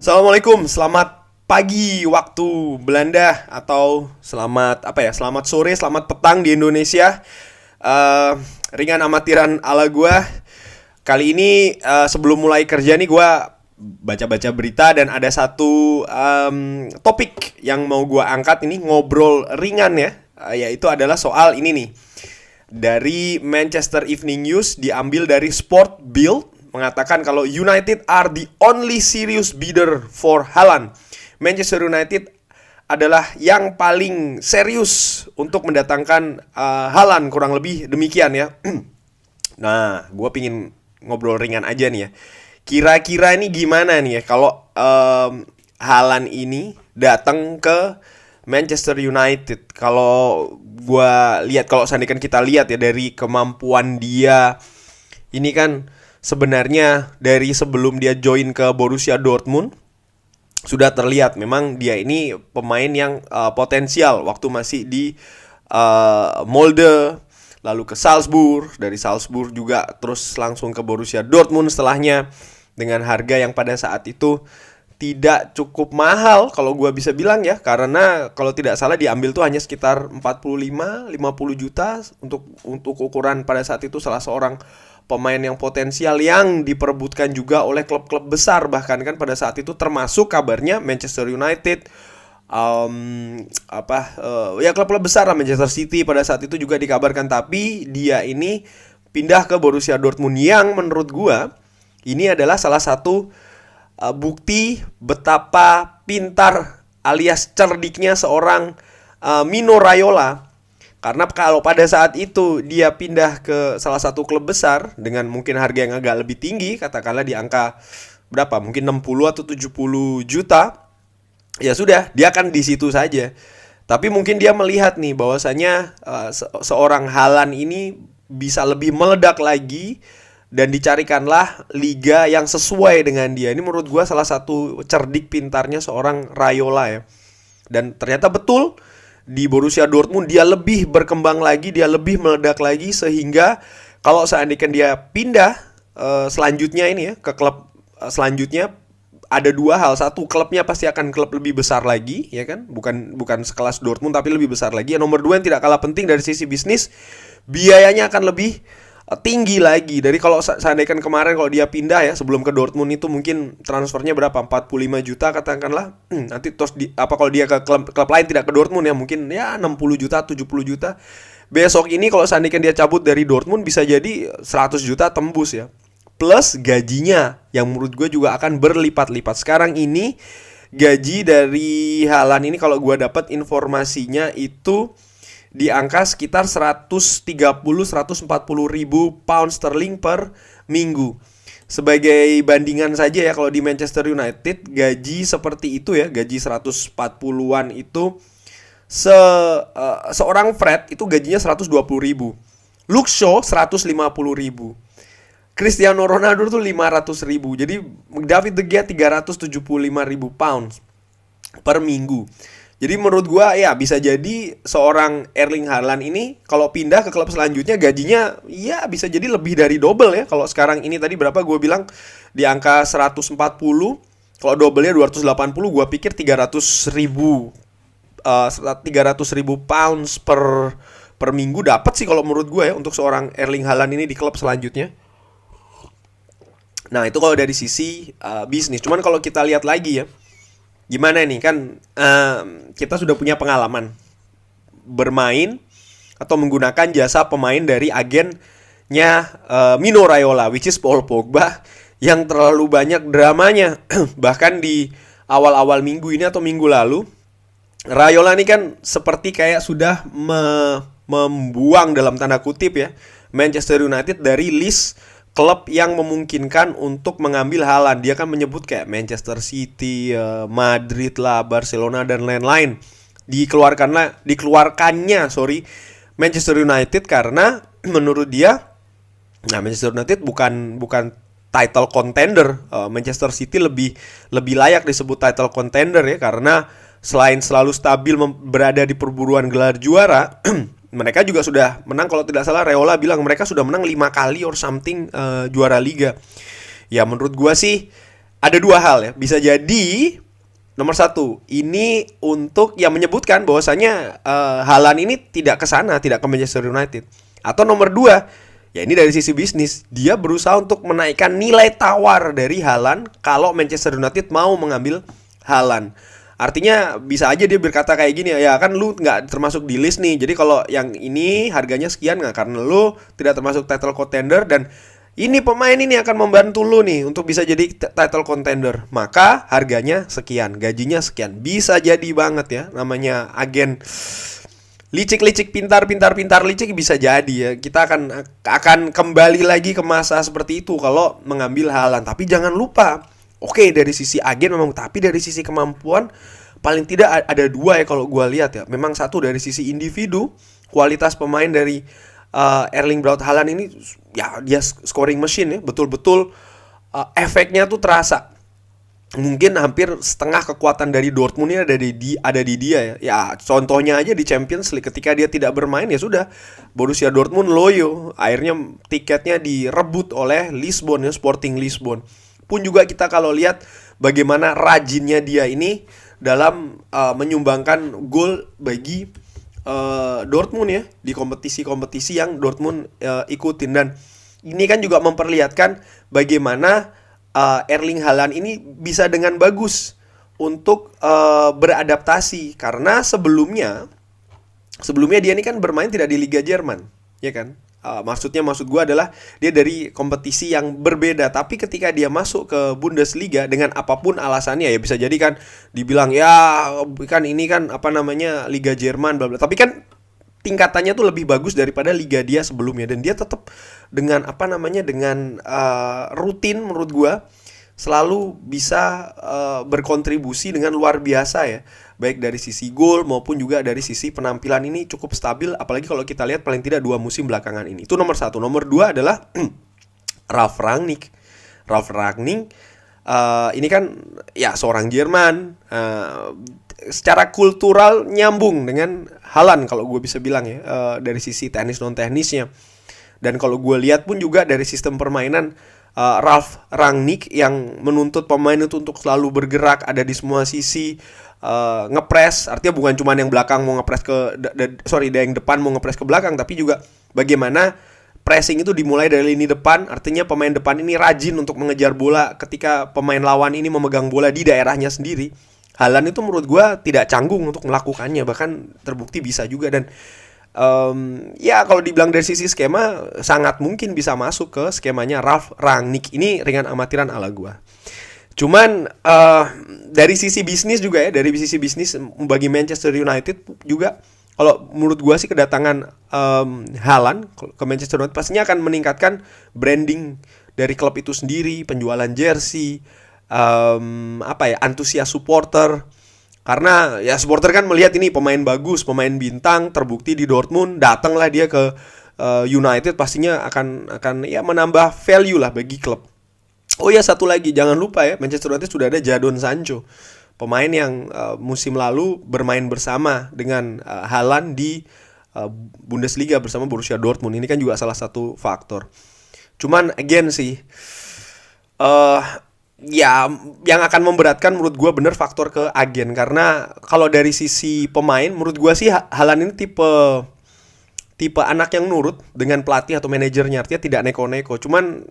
Assalamualaikum, selamat pagi waktu Belanda atau selamat sore, selamat petang di Indonesia. Eh, Ringan amatiran ala gua. Kali ini sebelum mulai kerja nih gua baca-baca berita dan ada satu topik yang mau gua angkat ini ngobrol ringan ya. Yaitu adalah soal ini nih. Dari Manchester Evening News diambil dari Sport Bill mengatakan kalau United are the only serious bidder for Haaland. Manchester United adalah yang paling serius untuk mendatangkan Haaland, kurang lebih demikian ya. Nah, gue pingin ngobrol ringan aja nih ya. Kira-kira ini gimana nih ya kalau Haaland ini datang ke Manchester United? Kalau kalau seandainya kita lihat ya dari kemampuan dia, ini kan sebenarnya dari sebelum dia join ke Borussia Dortmund sudah terlihat memang dia ini pemain yang potensial waktu masih di Molde, lalu ke Salzburg, dari Salzburg juga terus langsung ke Borussia Dortmund setelahnya dengan harga yang pada saat itu tidak cukup mahal kalau gue bisa bilang ya, karena kalau tidak salah diambil tuh hanya sekitar 45-50 juta untuk ukuran pada saat itu salah seorang pemain yang potensial yang diperebutkan juga oleh klub-klub besar, bahkan kan pada saat itu termasuk kabarnya Manchester United, ya klub-klub besar lah, Manchester City pada saat itu juga dikabarkan, tapi dia ini pindah ke Borussia Dortmund yang menurut gue ini adalah salah satu bukti betapa pintar alias cerdiknya seorang Mino Raiola. Karena kalau pada saat itu dia pindah ke salah satu klub besar dengan mungkin harga yang agak lebih tinggi, katakanlah di angka berapa? Mungkin 60 atau 70 juta. Ya sudah, dia akan di situ saja. Tapi mungkin dia melihat nih bahwasanya seorang Haaland ini bisa lebih meledak lagi dan dicarikanlah liga yang sesuai dengan dia. Ini menurut gue salah satu cerdik pintarnya seorang Raiola ya. Dan ternyata betul, di Borussia Dortmund dia lebih berkembang lagi, dia lebih meledak lagi, sehingga kalau seandainya dia pindah selanjutnya ini ya ke klub selanjutnya, ada dua hal. Satu, klubnya pasti akan klub lebih besar lagi ya kan, bukan sekelas Dortmund tapi lebih besar lagi. Yang nomor dua yang tidak kalah penting dari sisi bisnis, biayanya akan lebih tinggi lagi dari kalau seandainya kemarin kalau dia pindah ya sebelum ke Dortmund itu mungkin transfernya berapa, 45 juta katakanlah. Nanti terus kalau dia ke klub lain tidak ke Dortmund ya mungkin ya 60 juta 70 juta. Besok ini kalau seandainya dia cabut dari Dortmund bisa jadi 100 juta tembus ya, plus gajinya yang menurut gue juga akan berlipat-lipat. Sekarang ini gaji dari Haaland ini kalau gue dapat informasinya itu di angka sekitar 130-140 ribu pound sterling per minggu. Sebagai bandingan saja ya, kalau di Manchester United gaji seperti itu ya, gaji 140-an itu seorang Fred itu gajinya 120 ribu, Luke Shaw 150 ribu, Cristiano Ronaldo tuh 500 ribu. Jadi David De Gea 375 ribu pounds per minggu. Jadi menurut gua ya bisa jadi seorang Erling Haaland ini kalau pindah ke klub selanjutnya gajinya ya bisa jadi lebih dari double ya. Kalau sekarang ini tadi berapa gua bilang di angka 140, kalau double-nya 280, gua pikir 300 ribu 300 ribu pounds per minggu dapat sih kalau menurut gua ya untuk seorang Erling Haaland ini di klub selanjutnya. Nah, itu kalau dari sisi bisnis. Cuman kalau kita lihat lagi ya, gimana nih kan kita sudah punya pengalaman bermain atau menggunakan jasa pemain dari agennya Mino Raiola, which is Paul Pogba, yang terlalu banyak dramanya. Bahkan di awal-awal minggu ini atau minggu lalu, Raiola ini kan seperti kayak sudah membuang dalam tanda kutip ya Manchester United dari list klub yang memungkinkan untuk mengambil Haaland. Dia kan menyebut kayak Manchester City, Madrid lah, Barcelona dan lain-lain. Dikeluarkannya Manchester United karena menurut dia, nah Manchester United bukan title contender. Manchester City lebih layak disebut title contender ya, karena selain selalu stabil berada di perburuan gelar juara, mereka juga sudah menang, kalau tidak salah Raiola bilang mereka sudah menang 5 kali or something juara liga. Ya menurut gua sih ada dua hal ya. Bisa jadi nomor satu, ini untuk yang menyebutkan bahwasanya Haaland ini tidak ke sana, tidak ke Manchester United. Atau nomor dua, ya ini dari sisi bisnis, dia berusaha untuk menaikkan nilai tawar dari Haaland kalau Manchester United mau mengambil Haaland. Artinya bisa aja dia berkata kayak gini, ya kan lu nggak termasuk di list nih, jadi kalau yang ini harganya sekian nggak, karena lu tidak termasuk title contender, dan ini pemain ini akan membantu lu nih untuk bisa jadi title contender, maka harganya sekian, gajinya sekian. Bisa jadi banget ya, namanya agen licik-licik, pintar licik, bisa jadi ya. Kita akan kembali lagi ke masa seperti itu kalau mengambil Haaland. Tapi jangan lupa, oke, dari sisi agen memang, tapi dari sisi kemampuan paling tidak ada dua ya kalau gue lihat ya. Memang satu dari sisi individu, kualitas pemain dari Erling Braut Haaland ini ya, dia scoring machine ya, betul-betul efeknya tuh terasa. Mungkin hampir setengah kekuatan dari Dortmund ini ada di dia ya. Ya contohnya aja di Champions League, ketika dia tidak bermain ya sudah, Borussia Dortmund loyo, akhirnya tiketnya direbut oleh Lisbon ya, Sporting Lisbon. Pun juga kita kalau lihat bagaimana rajinnya dia ini dalam menyumbangkan gol bagi Dortmund ya, di kompetisi-kompetisi yang Dortmund ikutin. Dan ini kan juga memperlihatkan bagaimana Erling Haaland ini bisa dengan bagus untuk beradaptasi, karena sebelumnya dia ini kan bermain tidak di Liga Jerman, ya kan? Maksud gue adalah dia dari kompetisi yang berbeda, tapi ketika dia masuk ke Bundesliga dengan apapun alasannya ya, bisa jadi kan dibilang ya kan ini kan apa namanya Liga Jerman bla bla, tapi kan tingkatannya tuh lebih bagus daripada liga dia sebelumnya, dan dia tetap dengan apa namanya dengan rutin menurut gue selalu bisa berkontribusi dengan luar biasa ya, baik dari sisi gol maupun juga dari sisi penampilan ini cukup stabil, apalagi kalau kita lihat paling tidak 2 musim belakangan ini. Itu nomor satu. Nomor dua adalah Ralf Rangnick. Ini kan ya seorang Jerman, secara kultural nyambung dengan Haaland kalau gue bisa bilang ya, dari sisi teknis non teknisnya. Dan kalau gue lihat pun juga dari sistem permainan, Ralf Rangnick yang menuntut pemain itu untuk selalu bergerak, ada di semua sisi, ngepres, artinya bukan cuma yang belakang mau ngepres yang depan mau ngepres ke belakang, tapi juga bagaimana pressing itu dimulai dari lini depan, artinya pemain depan ini rajin untuk mengejar bola ketika pemain lawan ini memegang bola di daerahnya sendiri. Haaland itu menurut gue tidak canggung untuk melakukannya, bahkan terbukti bisa juga. Dan ya kalau dibilang dari sisi skema, sangat mungkin bisa masuk ke skemanya Ralf Rangnick. Ini ringan amatiran ala gue. Cuman dari sisi bisnis juga ya, dari sisi bisnis bagi Manchester United juga, kalau menurut gue sih kedatangan Haaland ke Manchester United pastinya akan meningkatkan branding dari klub itu sendiri, penjualan jersey, antusias supporter. Karena ya supporter kan melihat ini pemain bagus, pemain bintang, terbukti di Dortmund, datanglah dia ke United, pastinya akan ya menambah value lah bagi klub. Oh ya, satu lagi, jangan lupa ya, Manchester United sudah ada Jadon Sancho, pemain yang musim lalu bermain bersama dengan Haaland di Bundesliga bersama Borussia Dortmund. Ini kan juga salah satu faktor. Cuman again sih, ya yang akan memberatkan menurut gue bener faktor ke agen. Karena kalau dari sisi pemain, menurut gue sih Haaland ini tipe anak yang nurut dengan pelatih atau manajernya, artinya tidak neko-neko. Cuman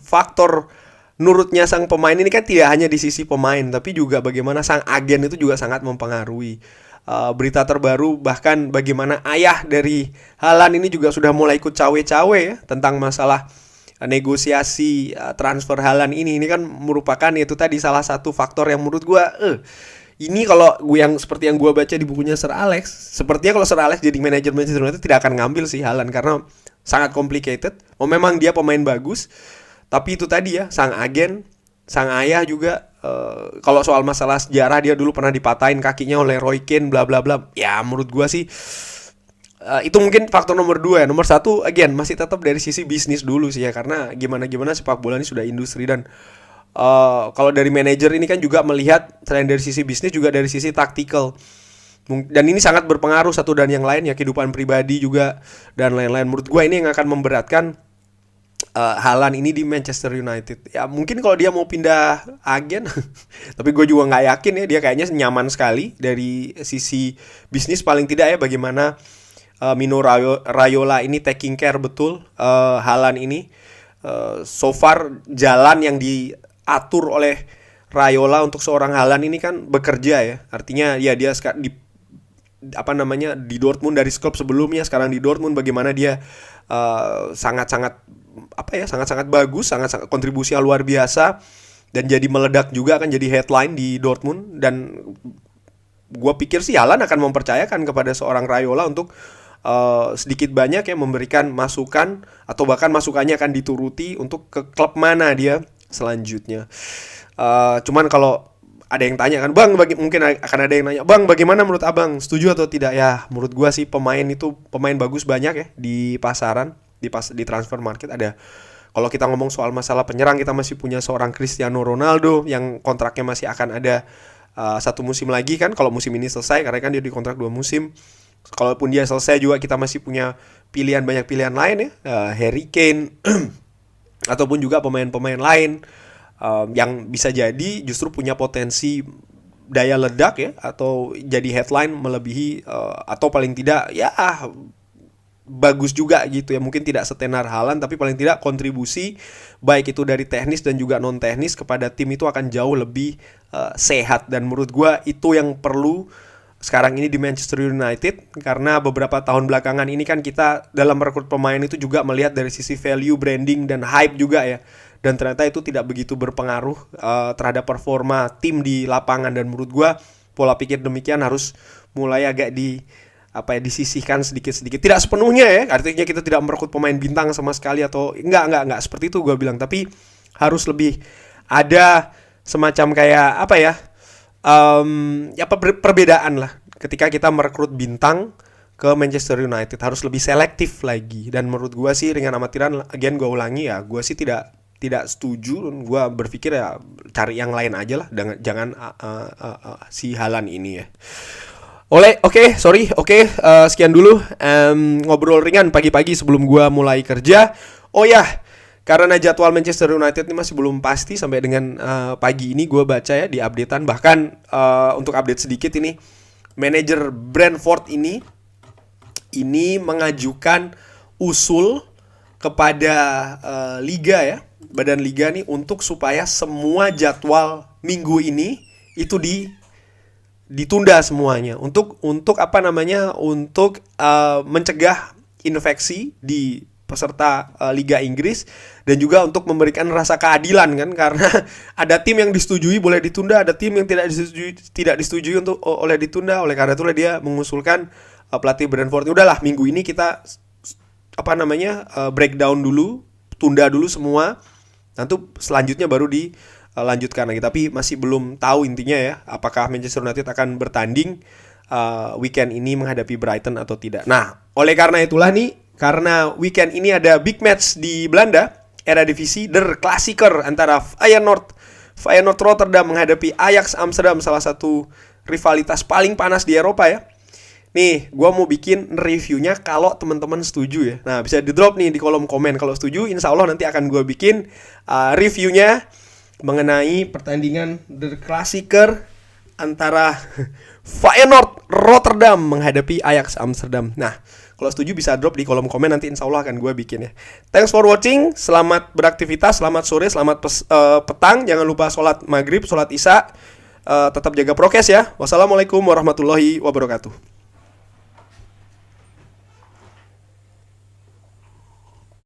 faktor nurutnya sang pemain ini kan tidak hanya di sisi pemain, tapi juga bagaimana sang agen itu juga sangat mempengaruhi. Berita terbaru bahkan bagaimana ayah dari Haaland ini juga sudah mulai ikut cawe-cawe ya, tentang masalah negosiasi transfer Haaland ini. Ini kan merupakan itu tadi salah satu faktor yang menurut gue ini kalau gue yang seperti yang gue baca di bukunya Sir Alex, sepertinya kalau Sir Alex jadi manajer Manchester United tidak akan ngambil sih Haaland karena sangat complicated. Memang dia pemain bagus, tapi itu tadi ya, sang agen, sang ayah juga, kalau soal masalah sejarah, dia dulu pernah dipatahin kakinya oleh Roy Keane bla bla bla. Ya menurut gua sih itu mungkin faktor nomor 2 ya. Nomor 1 again masih tetap dari sisi bisnis dulu sih ya, karena gimana sepak bola ini sudah industri. Dan kalau dari manajer ini kan juga melihat selain dari sisi bisnis juga dari sisi taktikal. Dan ini sangat berpengaruh satu dan yang lain ya, kehidupan pribadi juga dan lain-lain. Menurut gua ini yang akan memberatkan Haaland ini di Manchester United. Ya mungkin kalau dia mau pindah agen, tapi gue juga nggak yakin ya, dia kayaknya nyaman sekali dari sisi bisnis paling tidak ya, bagaimana Mino Raiola ini taking care betul Haaland ini. So far jalan yang diatur oleh Raiola untuk seorang Haaland ini kan bekerja ya. Artinya ya dia di di Dortmund dari klub sebelumnya, sekarang di Dortmund, bagaimana dia sangat-sangat sangat-sangat bagus, sangat-sangat kontribusi yang luar biasa, dan jadi meledak juga, akan jadi headline di Dortmund. Dan gue pikir sih Haaland akan mempercayakan kepada seorang Raiola untuk sedikit banyak ya memberikan masukan, atau bahkan masukannya akan dituruti untuk ke klub mana dia selanjutnya. Cuman kalau ada yang tanya kan, Bang, mungkin akan ada yang nanya, Bang, bagaimana menurut Abang, setuju atau tidak? Ya menurut gua sih pemain bagus banyak ya di pasaran, di transfer market. Ada, kalau kita ngomong soal masalah penyerang, kita masih punya seorang Cristiano Ronaldo yang kontraknya masih akan ada 1 musim lagi kan, kalau musim ini selesai, karena kan dia dikontrak 2 musim. Kalaupun dia selesai juga kita masih punya banyak pilihan lain ya, Harry Kane ataupun juga pemain-pemain lain yang bisa jadi justru punya potensi daya ledak ya, atau jadi headline melebihi atau paling tidak ya bagus juga gitu ya. Mungkin tidak setenar Haaland, tapi paling tidak kontribusi baik itu dari teknis dan juga non teknis kepada tim itu akan jauh lebih sehat. Dan menurut gue itu yang perlu sekarang ini di Manchester United, karena beberapa tahun belakangan ini kan kita dalam merekrut pemain itu juga melihat dari sisi value, branding, dan hype juga ya. Dan ternyata itu tidak begitu berpengaruh terhadap performa tim di lapangan. Dan menurut gue pola pikir demikian harus mulai agak disisihkan sedikit-sedikit. Tidak sepenuhnya ya, artinya kita tidak merekrut pemain bintang sama sekali, atau enggak seperti itu gue bilang. Tapi harus lebih ada semacam kayak perbedaan lah ketika kita merekrut bintang ke Manchester United. Harus lebih selektif lagi. Dan menurut gue sih dengan amatiran, again gue ulangi ya, gue sih tidak setuju. Gue berpikir ya cari yang lain aja lah, jangan si Haaland ini ya. Sekian dulu ngobrol ringan pagi-pagi sebelum gue mulai kerja. Oh ya, karena jadwal Manchester United ini masih belum pasti, sampai dengan pagi ini gue baca ya di updatean. Bahkan untuk update sedikit ini, manajer Brentford ini mengajukan usul kepada liga ya, badan liga nih, untuk supaya semua jadwal minggu ini itu ditunda semuanya, untuk mencegah infeksi di peserta Liga Inggris, dan juga untuk memberikan rasa keadilan kan, karena ada tim yang disetujui boleh ditunda, ada tim yang tidak disetujui oleh ditunda. Oleh karena itulah dia mengusulkan pelatih Brentford, udahlah minggu ini kita breakdown dulu, tunda dulu semua, nanti selanjutnya baru dilanjutkan lagi. Tapi masih belum tahu intinya ya, apakah Manchester United akan bertanding weekend ini menghadapi Brighton atau tidak. Nah, oleh karena itulah nih, karena weekend ini ada big match di Belanda, Eredivisie, Der Klassieker antara Feyenoord Rotterdam menghadapi Ajax Amsterdam, salah satu rivalitas paling panas di Eropa ya. Nih, gue mau bikin reviewnya kalau teman-teman setuju ya. Nah, bisa di drop nih di kolom komen kalau setuju. Insya Allah nanti akan gue bikin reviewnya mengenai pertandingan Der Klassieker antara Feyenoord Rotterdam menghadapi Ajax Amsterdam. Nah, kalau setuju bisa drop di kolom komen, nanti insya Allah akan gue bikin ya. Thanks for watching, selamat beraktivitas, selamat sore, selamat petang. Jangan lupa sholat maghrib, sholat isya, tetap jaga prokes ya. Wassalamualaikum warahmatullahi wabarakatuh.